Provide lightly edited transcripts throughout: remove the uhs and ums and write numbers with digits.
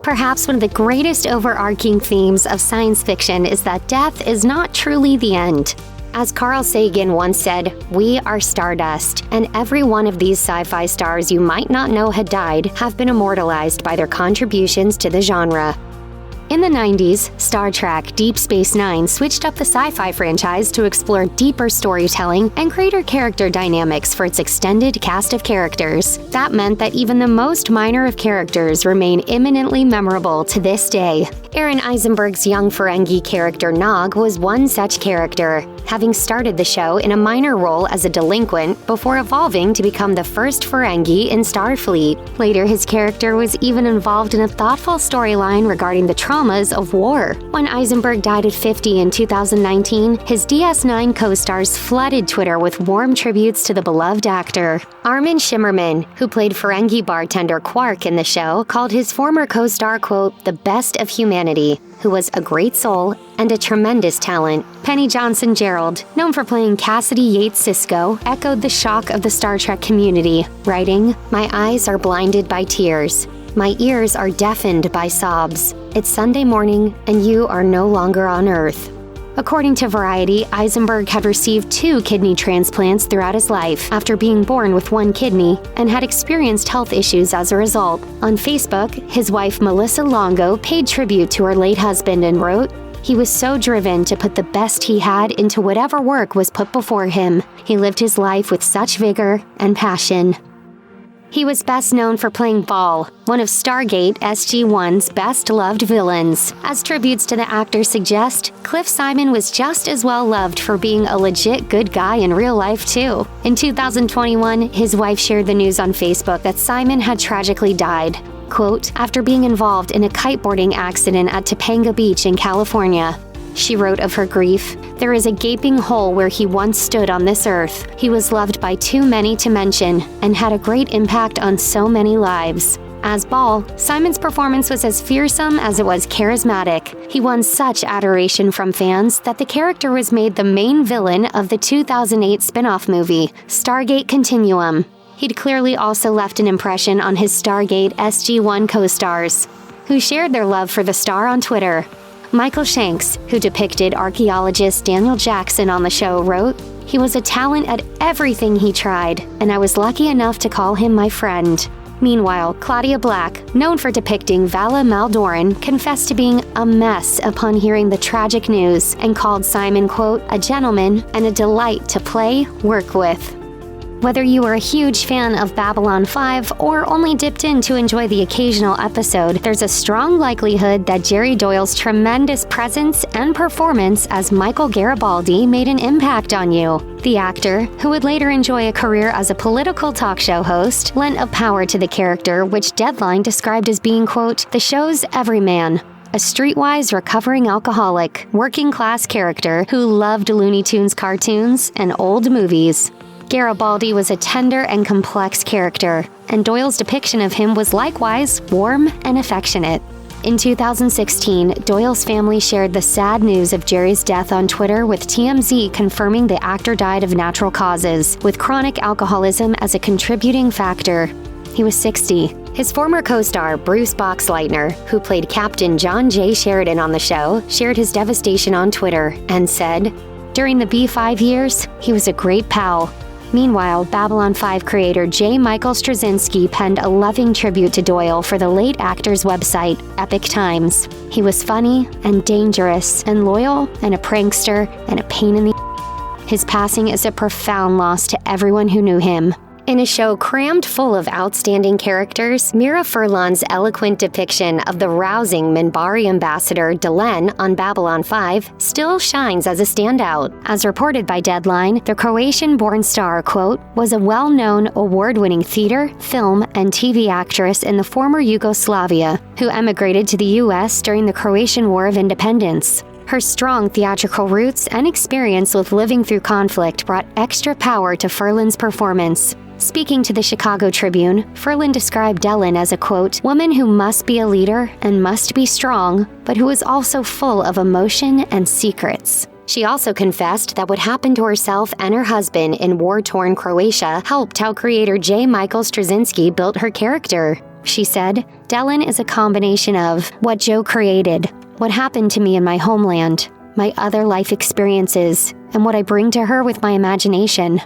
Perhaps one of the greatest overarching themes of science fiction is that death is not truly the end. As Carl Sagan once said, "We are stardust," and every one of these sci-fi stars you might not know had died have been immortalized by their contributions to the genre. In the 90s, Star Trek Deep Space Nine switched up the sci-fi franchise to explore deeper storytelling and greater character dynamics for its extended cast of characters. That meant that even the most minor of characters remain eminently memorable to this day. Aaron Eisenberg's young Ferengi character Nog was one such character, having started the show in a minor role as a delinquent before evolving to become the first Ferengi in Starfleet. Later, his character was even involved in a thoughtful storyline regarding the traumas of war. When Eisenberg died at 50 in 2019, his DS9 co-stars flooded Twitter with warm tributes to the beloved actor. Armin Shimmerman, who played Ferengi bartender Quark in the show, called his former co-star, quote, "the best of humanity," who was a great soul and a tremendous talent. Penny Johnson-Gerald, known for playing Cassidy Yates Sisko, echoed the shock of the Star Trek community, writing, "My eyes are blinded by tears. My ears are deafened by sobs. It's Sunday morning, and you are no longer on Earth." According to Variety, Eisenberg had received 2 kidney transplants throughout his life after being born with 1 kidney and had experienced health issues as a result. On Facebook, his wife Melissa Longo paid tribute to her late husband and wrote, "He was so driven to put the best he had into whatever work was put before him. He lived his life with such vigor and passion." He was best known for playing Ball, one of Stargate SG-1's best-loved villains. As tributes to the actor suggest, Cliff Simon was just as well loved for being a legit good guy in real life, too. In 2021, his wife shared the news on Facebook that Simon had tragically died. Quote, "After being involved in a kiteboarding accident at Topanga Beach in California." She wrote of her grief, "There is a gaping hole where he once stood on this earth. He was loved by too many to mention, and had a great impact on so many lives." As Ball, Simon's performance was as fearsome as it was charismatic. He won such adoration from fans that the character was made the main villain of the 2008 spin-off movie, Stargate Continuum. He'd clearly also left an impression on his Stargate SG-1 co-stars, who shared their love for the star on Twitter. Michael Shanks, who depicted archaeologist Daniel Jackson on the show, wrote, "He was a talent at everything he tried, and I was lucky enough to call him my friend." Meanwhile, Claudia Black, known for depicting Vala Maldoran, confessed to being a mess upon hearing the tragic news and called Simon, quote, "a gentleman and a delight to play, work with." Whether you are a huge fan of Babylon 5 or only dipped in to enjoy the occasional episode, there's a strong likelihood that Jerry Doyle's tremendous presence and performance as Michael Garibaldi made an impact on you. The actor, who would later enjoy a career as a political talk show host, lent a power to the character which Deadline described as being, quote, "the show's everyman. A streetwise recovering alcoholic, working-class character who loved Looney Tunes cartoons and old movies." Garibaldi was a tender and complex character, and Doyle's depiction of him was likewise warm and affectionate. In 2016, Doyle's family shared the sad news of Jerry's death on Twitter, with TMZ confirming the actor died of natural causes, with chronic alcoholism as a contributing factor. He was 60. His former co-star, Bruce Boxleitner, who played Captain John J. Sheridan on the show, shared his devastation on Twitter and said, "During the B5 years, he was a great pal." Meanwhile, Babylon 5 creator J. Michael Straczynski penned a loving tribute to Doyle for the late actor's website, Epic Times. "He was funny and dangerous and loyal and a prankster and a pain in the His passing is a profound loss to everyone who knew him." In a show crammed full of outstanding characters, Mira Furlan's eloquent depiction of the rousing Minbari ambassador Delenn on Babylon 5 still shines as a standout. As reported by Deadline, the Croatian-born star, quote, "was a well-known, award-winning theater, film, and TV actress in the former Yugoslavia, who emigrated to the U.S. during the Croatian War of Independence. Her strong theatrical roots and experience with living through conflict brought extra power to Furlan's performance." Speaking to the Chicago Tribune, Furlan described Delenn as a, quote, "woman who must be a leader and must be strong, but who is also full of emotion and secrets." She also confessed that what happened to herself and her husband in war-torn Croatia helped how creator J. Michael Straczynski built her character. she said, "Dylan is a combination of what Joe created, what happened to me in my homeland, my other life experiences, and what I bring to her with my imagination."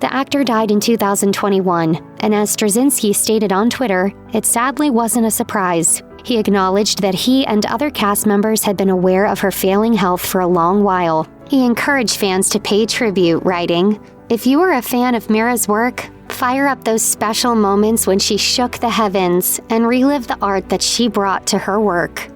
The actor died in 2021, and as Straczynski stated on Twitter, it sadly wasn't a surprise. He acknowledged that he and other cast members had been aware of her failing health for a long while. He encouraged fans to pay tribute, writing, "If you are a fan of Mira's work, fire up those special moments when she shook the heavens and relive the art that she brought to her work."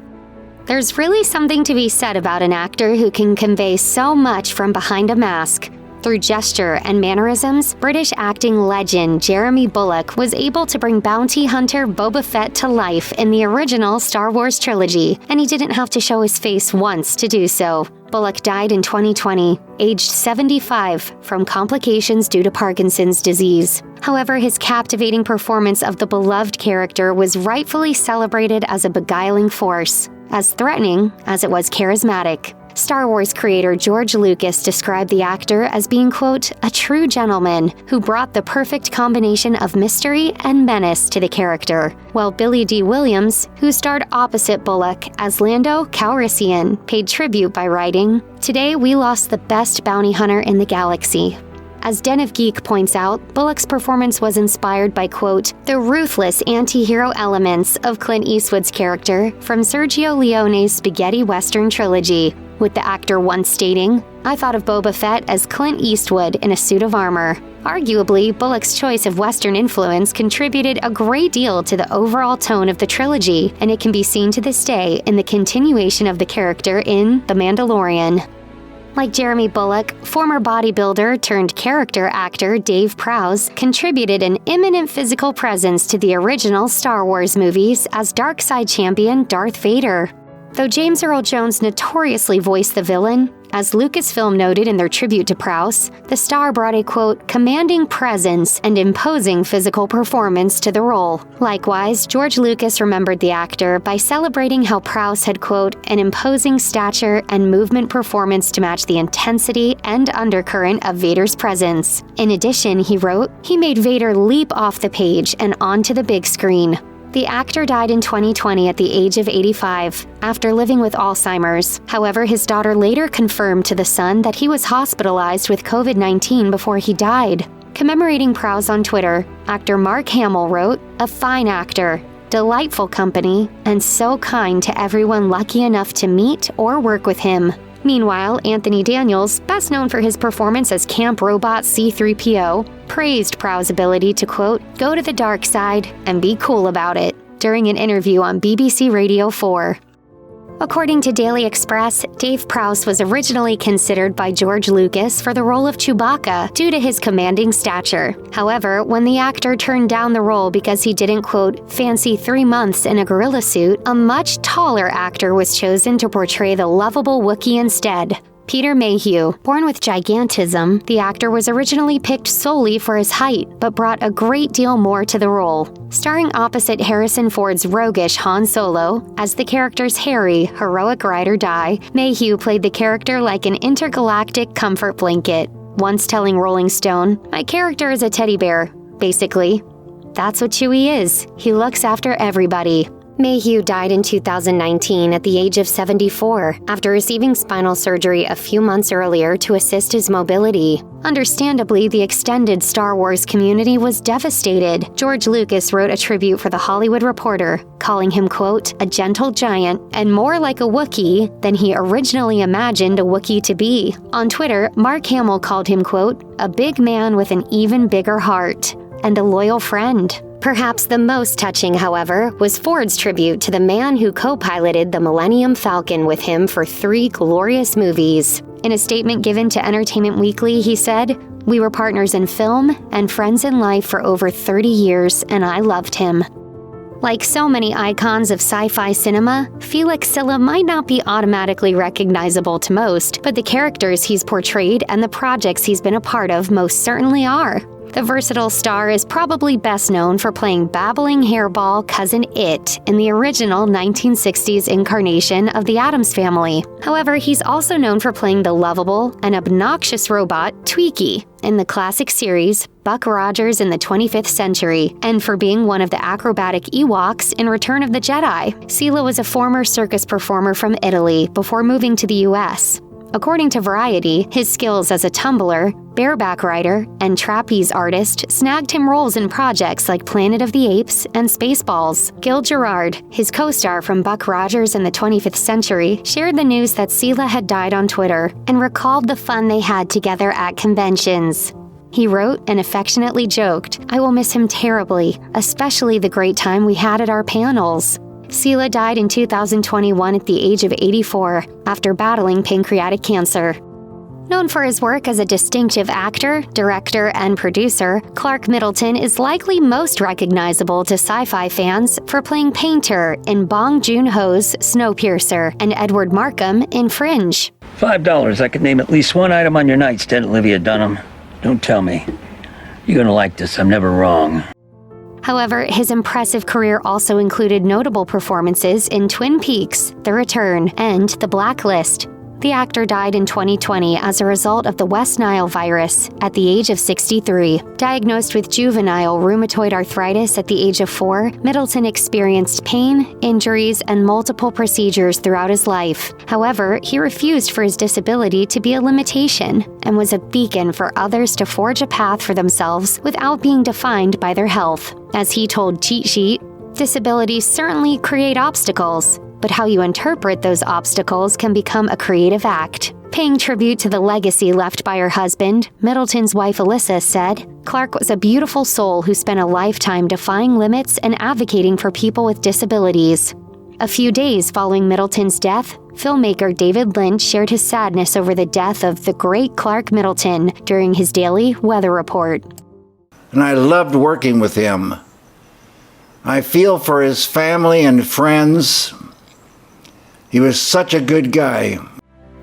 There's really something to be said about an actor who can convey so much from behind a mask. Through gesture and mannerisms, British acting legend Jeremy Bulloch was able to bring bounty hunter Boba Fett to life in the original Star Wars trilogy, and he didn't have to show his face once to do so. Bulloch died in 2020, aged 75, from complications due to Parkinson's disease. However, his captivating performance of the beloved character was rightfully celebrated as a beguiling force, as threatening as it was charismatic. Star Wars creator George Lucas described the actor as being, quote, "a true gentleman who brought the perfect combination of mystery and menace to the character," while Billy D. Williams, who starred opposite Bulloch as Lando Calrissian, paid tribute by writing, "Today we lost the best bounty hunter in the galaxy." As Den of Geek points out, Bulloch's performance was inspired by, quote, "the ruthless anti-hero elements of Clint Eastwood's character from Sergio Leone's spaghetti western trilogy," with the actor once stating, "I thought of Boba Fett as Clint Eastwood in a suit of armor." Arguably, Bulloch's choice of Western influence contributed a great deal to the overall tone of the trilogy, and it can be seen to this day in the continuation of the character in The Mandalorian. Like Jeremy Bulloch, former bodybuilder turned character actor Dave Prowse contributed an imminent physical presence to the original Star Wars movies as dark side champion Darth Vader. Though James Earl Jones notoriously voiced the villain, as Lucasfilm noted in their tribute to Prowse, the star brought a, quote, "commanding presence and imposing physical performance to the role." Likewise, George Lucas remembered the actor by celebrating how Prowse had, quote, "an imposing stature and movement performance to match the intensity and undercurrent of Vader's presence." In addition, he wrote, "he made Vader leap off the page and onto the big screen." The actor died in 2020 at the age of 85, after living with Alzheimer's. However, his daughter later confirmed to The Sun that he was hospitalized with COVID-19 before he died. Commemorating Prowse on Twitter, actor Mark Hamill wrote, "A fine actor, delightful company, and so kind to everyone lucky enough to meet or work with him." Meanwhile, Anthony Daniels, best known for his performance as Camp Robot C-3PO, praised Prowse's ability to, quote, "go to the dark side and be cool about it," during an interview on BBC Radio 4. According to Daily Express, Dave Prowse was originally considered by George Lucas for the role of Chewbacca due to his commanding stature. However, when the actor turned down the role because he didn't, quote, "fancy 3 months in a gorilla suit," a much taller actor was chosen to portray the lovable Wookiee instead. Peter Mayhew, born with gigantism, the actor was originally picked solely for his height, but brought a great deal more to the role. Starring opposite Harrison Ford's roguish Han Solo, as the character's hairy, heroic ride or die, Mayhew played the character like an intergalactic comfort blanket, once telling Rolling Stone, "My character is a teddy bear, basically." That's what Chewie is. He looks after everybody. Mayhew died in 2019 at the age of 74 after receiving spinal surgery a few months earlier to assist his mobility. Understandably, the extended Star Wars community was devastated. George Lucas wrote a tribute for The Hollywood Reporter, calling him, quote, "a gentle giant and more like a Wookiee than he originally imagined a Wookiee to be." On Twitter, Mark Hamill called him, quote, "a big man with an even bigger heart and a loyal friend." Perhaps the most touching, however, was Ford's tribute to the man who co-piloted the Millennium Falcon with him for 3 glorious movies. In a statement given to Entertainment Weekly, he said, "We were partners in film and friends in life for over 30 years, and I loved him." Like so many icons of sci-fi cinema, Felix Silla might not be automatically recognizable to most, but the characters he's portrayed and the projects he's been a part of most certainly are. The versatile star is probably best known for playing babbling hairball cousin It in the original 1960s incarnation of the Addams Family. However, he's also known for playing the lovable and obnoxious robot Twiki in the classic series Buck Rogers in the 25th Century, and for being one of the acrobatic Ewoks in Return of the Jedi. Sela was a former circus performer from Italy before moving to the U.S. According to Variety, his skills as a tumbler, bareback rider, and trapeze artist snagged him roles in projects like Planet of the Apes and Spaceballs. Gil Gerard, his co-star from Buck Rogers in the 25th Century, shared the news that Sela had died on Twitter and recalled the fun they had together at conventions. He wrote and affectionately joked, "I will miss him terribly, especially the great time we had at our panels." Sela died in 2021 at the age of 84 after battling pancreatic cancer. Known for his work as a distinctive actor, director, and producer, Clark Middleton is likely most recognizable to sci-fi fans for playing Painter in Bong Joon-ho's Snowpiercer and Edward Markham in Fringe. $5. I could name at least one item on your nightstand, Olivia Dunham. Don't tell me. You're gonna like this. I'm never wrong. However, his impressive career also included notable performances in Twin Peaks, The Return, and The Blacklist. The actor died in 2020 as a result of the West Nile virus at the age of 63. Diagnosed with juvenile rheumatoid arthritis at the age of 4, Middleton experienced pain, injuries, and multiple procedures throughout his life. However, he refused for his disability to be a limitation and was a beacon for others to forge a path for themselves without being defined by their health. As he told Cheat Sheet, "Disabilities certainly create obstacles, but how you interpret those obstacles can become a creative act." Paying tribute to the legacy left by her husband, Middleton's wife Alyssa said, "Clark was a beautiful soul who spent a lifetime defying limits and advocating for people with disabilities." A few days following Middleton's death, filmmaker David Lynch shared his sadness over the death of the great Clark Middleton during his daily weather report. And I loved working with him. I feel for his family and friends. He was such a good guy.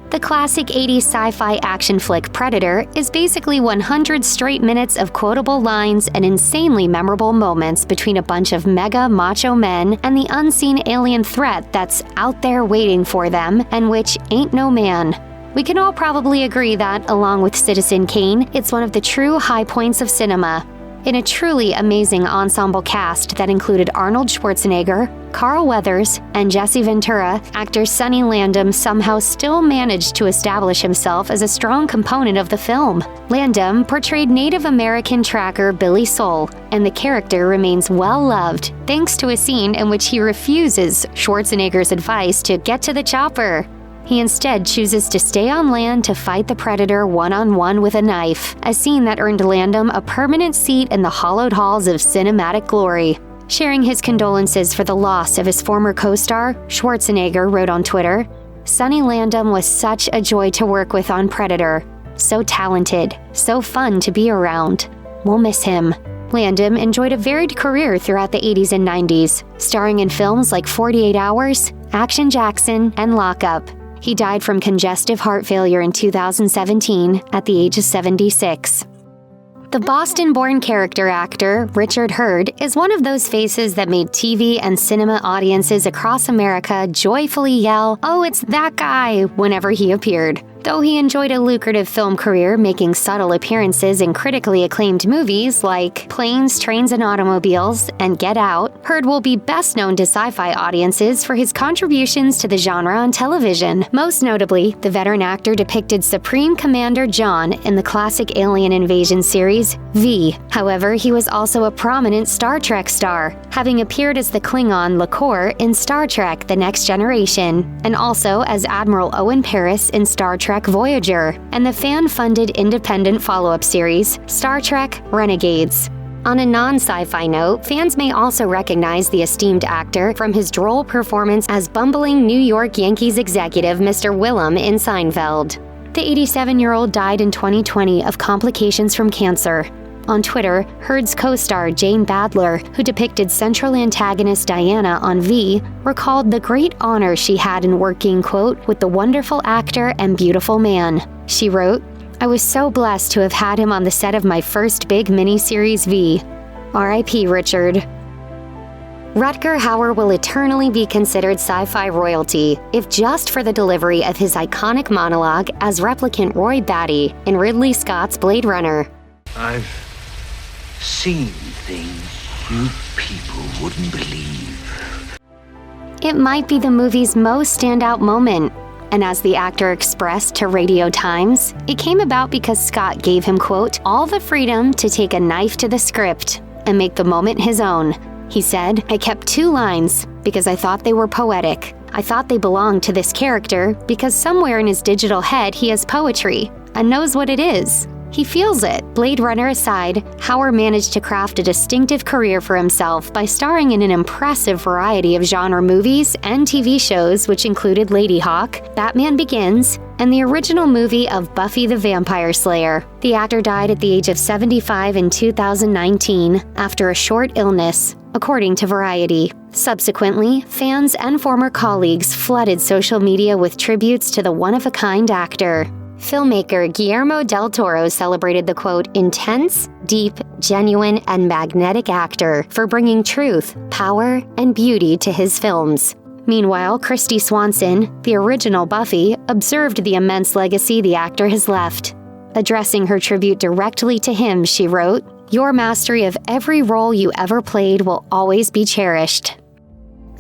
The classic 80s sci-fi action flick Predator is basically 100 straight minutes of quotable lines and insanely memorable moments between a bunch of mega macho men and the unseen alien threat that's out there waiting for them and which ain't no man. We can all probably agree that, along with Citizen Kane, it's one of the true high points of cinema. In a truly amazing ensemble cast that included Arnold Schwarzenegger, Carl Weathers, and Jesse Ventura, actor Sonny Landham somehow still managed to establish himself as a strong component of the film. Landham portrayed Native American tracker Billy Soul, and the character remains well-loved thanks to a scene in which he refuses Schwarzenegger's advice to get to the chopper. He instead chooses to stay on land to fight the Predator one-on-one with a knife, a scene that earned Landham a permanent seat in the hallowed halls of cinematic glory. Sharing his condolences for the loss of his former co-star, Schwarzenegger wrote on Twitter, "Sonny Landham was such a joy to work with on Predator. So talented, so fun to be around. We'll miss him." Landham enjoyed a varied career throughout the 80s and 90s, starring in films like 48 Hours, Action Jackson, and Lock Up. He died from congestive heart failure in 2017 at the age of 76. The Boston-born character actor, Richard Hurd, is one of those faces that made TV and cinema audiences across America joyfully yell, "Oh, it's that guy," whenever he appeared. Though he enjoyed a lucrative film career making subtle appearances in critically acclaimed movies like Planes, Trains, and Automobiles and Get Out, Hurd will be best known to sci-fi audiences for his contributions to the genre on television. Most notably, the veteran actor depicted Supreme Commander John in the classic alien invasion series V. However, he was also a prominent Star Trek star, having appeared as the Klingon L'Kor in Star Trek The Next Generation, and also as Admiral Owen Paris in Star Trek Voyager, and the fan-funded independent follow-up series, Star Trek Renegades. On a non-sci-fi note, fans may also recognize the esteemed actor from his droll performance as bumbling New York Yankees executive Mr. Willem in Seinfeld. The 87-year-old died in 2020 of complications from cancer. On Twitter, Hurd's co-star Jane Badler, who depicted central antagonist Diana on V, recalled the great honor she had in working, quote, with the wonderful actor and beautiful man. She wrote, I was so blessed to have had him on the set of my first big miniseries V. R.I.P. Richard. Rutger Hauer will eternally be considered sci-fi royalty, if just for the delivery of his iconic monologue as replicant Roy Batty in Ridley Scott's Blade Runner. I've seen things you people wouldn't believe. It might be the movie's most standout moment, and as the actor expressed to Radio Times, it came about because Scott gave him, quote, all the freedom to take a knife to the script and make the moment his own. He said, I kept 2 lines because I thought they were poetic. I thought they belonged to this character because somewhere in his digital head he has poetry and knows what it is. He feels it. Blade Runner aside, Hauer managed to craft a distinctive career for himself by starring in an impressive variety of genre movies and TV shows, which included Ladyhawke, Batman Begins, and the original movie of Buffy the Vampire Slayer. The actor died at the age of 75 in 2019 after a short illness, according to Variety. Subsequently, fans and former colleagues flooded social media with tributes to the one-of-a-kind actor. Filmmaker Guillermo del Toro celebrated the, quote, intense, deep, genuine, and magnetic actor for bringing truth, power, and beauty to his films. Meanwhile, Kristy Swanson, the original Buffy, observed the immense legacy the actor has left. Addressing her tribute directly to him, she wrote, your mastery of every role you ever played will always be cherished.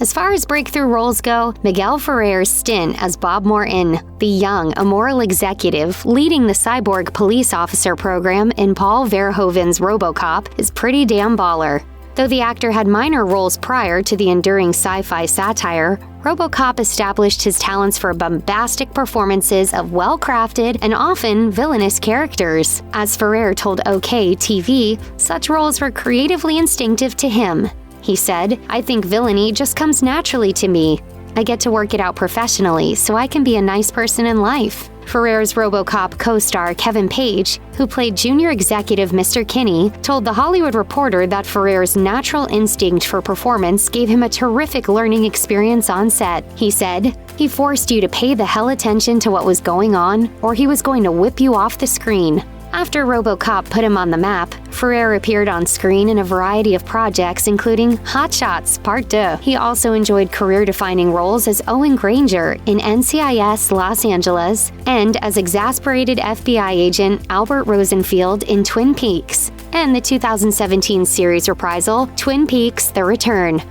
As far as breakthrough roles go, Miguel Ferrer's stint as Bob Morton, the young, immoral executive leading the cyborg police officer program in Paul Verhoeven's RoboCop, is pretty damn baller. Though the actor had minor roles prior to the enduring sci-fi satire, RoboCop established his talents for bombastic performances of well-crafted and often villainous characters. As Ferrer told OK TV, such roles were creatively instinctive to him. He said, I think villainy just comes naturally to me. I get to work it out professionally so I can be a nice person in life. Ferrer's RoboCop co-star Kevin Page, who played junior executive Mr. Kinney, told The Hollywood Reporter that Ferrer's natural instinct for performance gave him a terrific learning experience on set. He said, he forced you to pay the hell attention to what was going on, or he was going to whip you off the screen. After RoboCop put him on the map, Ferrer appeared on screen in a variety of projects, including Hot Shots Part 2. He also enjoyed career-defining roles as Owen Granger in NCIS Los Angeles and as exasperated FBI agent Albert Rosenfield in Twin Peaks, and the 2017 series reprisal Twin Peaks: The Return.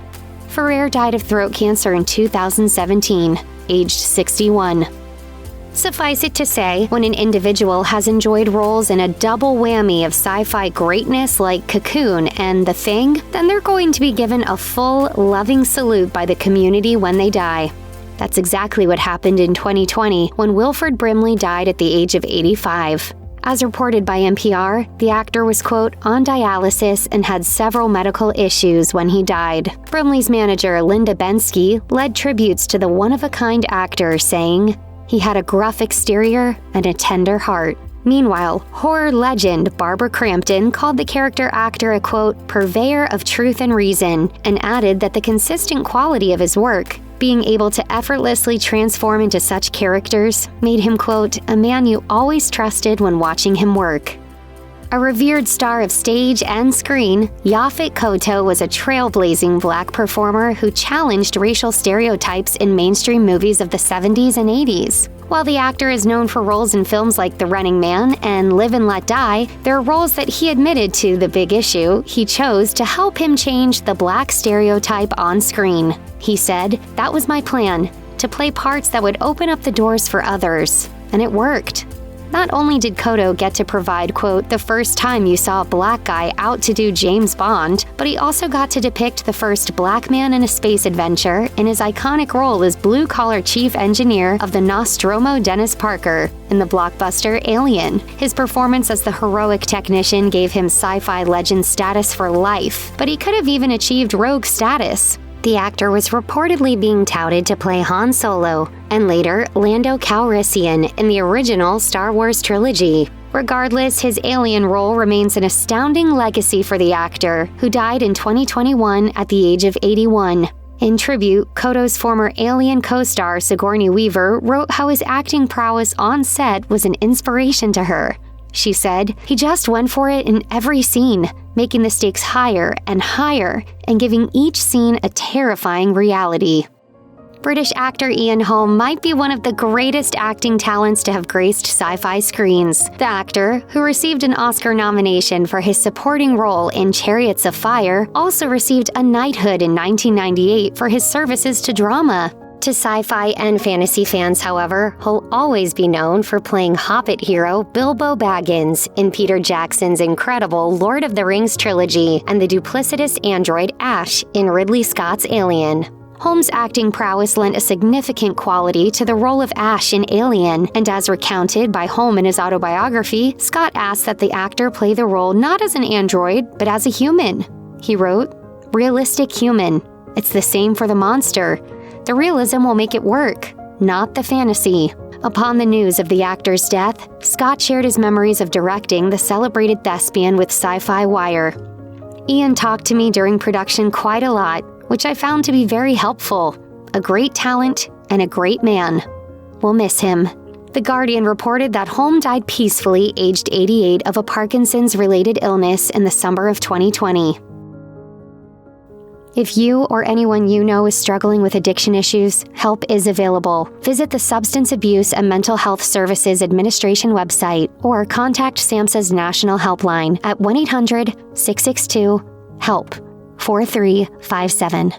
Ferrer died of throat cancer in 2017, aged 61. Suffice it to say, when an individual has enjoyed roles in a double whammy of sci-fi greatness like Cocoon and The Thing, then they're going to be given a full, loving salute by the community when they die. That's exactly what happened in 2020 when Wilford Brimley died at the age of 85. As reported by NPR, the actor was, quote, on dialysis and had several medical issues when he died. Brimley's manager, Linda Bensky, led tributes to the one-of-a-kind actor, saying, he had a gruff exterior and a tender heart. Meanwhile, horror legend Barbara Crampton called the character actor a, quote, purveyor of truth and reason, and added that the consistent quality of his work, being able to effortlessly transform into such characters, made him, quote, a man you always trusted when watching him work. A revered star of stage and screen, Yaphet Kotto was a trailblazing black performer who challenged racial stereotypes in mainstream movies of the 70s and 80s. While the actor is known for roles in films like The Running Man and Live and Let Die, there are roles that he admitted to The Big Issue he chose to help him change the black stereotype on screen. He said, that was my plan, to play parts that would open up the doors for others. And it worked. Not only did Kotto get to provide, quote, the first time you saw a black guy out to do James Bond, but he also got to depict the first black man in a space adventure in his iconic role as blue-collar chief engineer of the Nostromo Dennis Parker in the blockbuster Alien. His performance as the heroic technician gave him sci-fi legend status for life, but he could have even achieved rogue status. The actor was reportedly being touted to play Han Solo, and later Lando Calrissian in the original Star Wars trilogy. Regardless, his Alien role remains an astounding legacy for the actor, who died in 2021 at the age of 81. In tribute, Kotto's former Alien co-star Sigourney Weaver wrote how his acting prowess on set was an inspiration to her. she said. He just went for it in every scene, making the stakes higher and higher and giving each scene a terrifying reality. British actor Ian Holm might be one of the greatest acting talents to have graced sci-fi screens. The actor, who received an Oscar nomination for his supporting role in Chariots of Fire, also received a knighthood in 1998 for his services to drama. To sci-fi and fantasy fans, however, he'll always be known for playing Hobbit hero Bilbo Baggins in Peter Jackson's incredible Lord of the Rings trilogy and the duplicitous android Ash in Ridley Scott's Alien. Holmes' acting prowess lent a significant quality to the role of Ash in Alien, and as recounted by Holmes in his autobiography, Scott asked that the actor play the role not as an android, but as a human. He wrote, "Realistic human. It's the same for the monster. The realism will make it work, not the fantasy." Upon the news of the actor's death, Scott shared his memories of directing the celebrated thespian with Sci-Fi Wire. "Ian talked to me during production quite a lot, which I found to be very helpful. A great talent and a great man. We'll miss him." The Guardian reported that Holm died peacefully, aged 88, of a Parkinson's-related illness in the summer of 2020. If you or anyone you know is struggling with addiction issues, help is available. Visit the Substance Abuse and Mental Health Services Administration website or contact SAMHSA's National Helpline at 1-800-662-HELP. 4357.